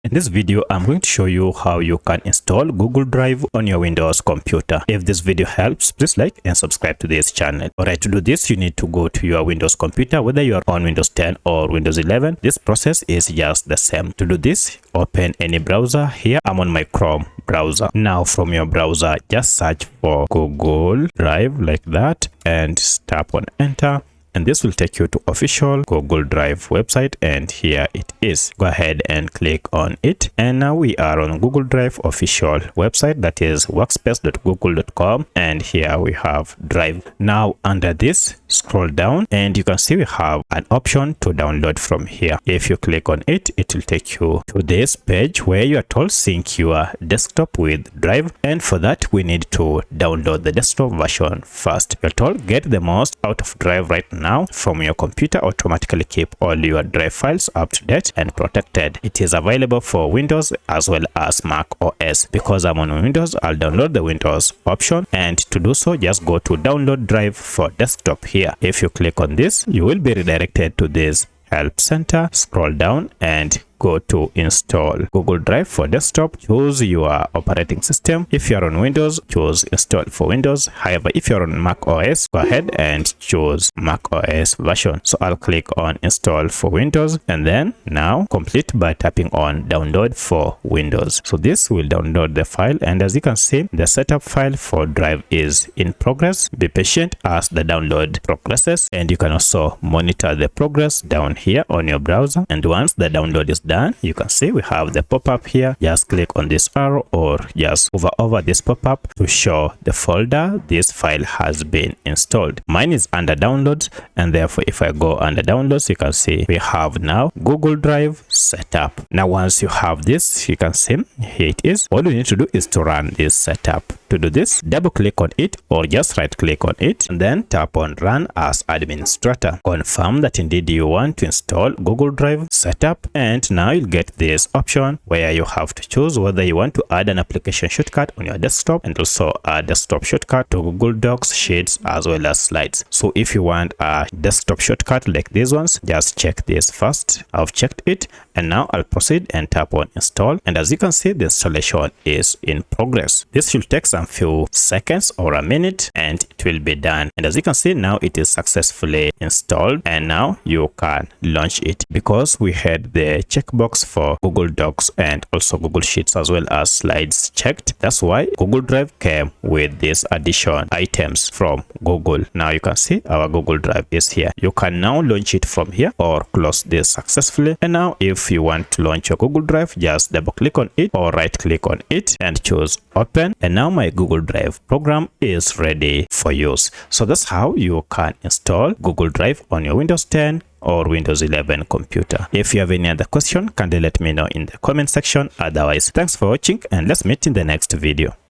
In this video, I'm going to show you how you can install Google Drive on your Windows computer. If this video helps, please like and subscribe to this channel. Alright, to do this, you need to go to your Windows computer, whether you are on Windows 10 or Windows 11. This process is just the same. To do this, open any browser. Here, I'm on my Chrome browser. Now, from your browser, just search for Google Drive like that and tap on enter. And this will take you to official Google Drive website, and here it is. Go ahead and click on it, and now we are on Google Drive official website, that is workspace.google.com, and here we have Drive. Now under this, scroll down and you can see we have an option to download from here. If you click on it, it will take you to this page where you are told sync your desktop with Drive, and for that we need to download the desktop version first. You're told get the most out of Drive right now from your computer. Automatically keep all your Drive files up to date and protected. It is available for Windows as well as Mac OS. Because I'm on Windows, I'll download the Windows option, and to do so, just go to download Drive for desktop here. If you click on this, you will be redirected to this help center. Scroll down and go to install Google Drive for desktop. Choose your operating system. If you're on Windows, choose install for Windows. However, if you're on Mac OS, go ahead and choose Mac OS version. So I'll click on install for Windows, and then now complete by tapping on download for Windows. So this will download the file, and as you can see, the setup file for Drive is in progress. Be patient as the download progresses, and you can also monitor the progress down here on your browser. And once the download is done, you can see we have the pop-up here. Just click on this arrow or just hover over this pop-up to show the folder this file has been installed. Mine is under downloads, and therefore if I go under downloads, you can see we have now Google Drive setup. Now once you have this, you can see here it is. All you need to do is to run this setup. To do this, double click on it or just right click on it and then tap on run as administrator. Confirm that indeed you want to install Google Drive setup, and now you'll get this option where you have to choose whether you want to add an application shortcut on your desktop and also a desktop shortcut to Google Docs, Sheets, as well as Slides. So if you want a desktop shortcut like these ones, just check this first. I've checked it, and now I'll proceed and tap on install, and as you can see, the installation is in progress. This should take some few seconds or a minute and it will be done. And as you can see, now it is successfully installed, and now you can launch it. Because we had the checkbox for Google Docs and also Google Sheets as well as Slides checked, that's why Google Drive came with this addition items from Google. Now you can see our Google Drive is here. You can now launch it from here or close this successfully. And now if you want to launch your Google Drive, just double click on it or right click on it and choose open, and now my Google Drive program is ready for use. So that's how you can install Google Drive on your Windows 10 or Windows 11 computer. If you have any other question, kindly let me know in the comment section. Otherwise, thanks for watching, and let's meet in the next video.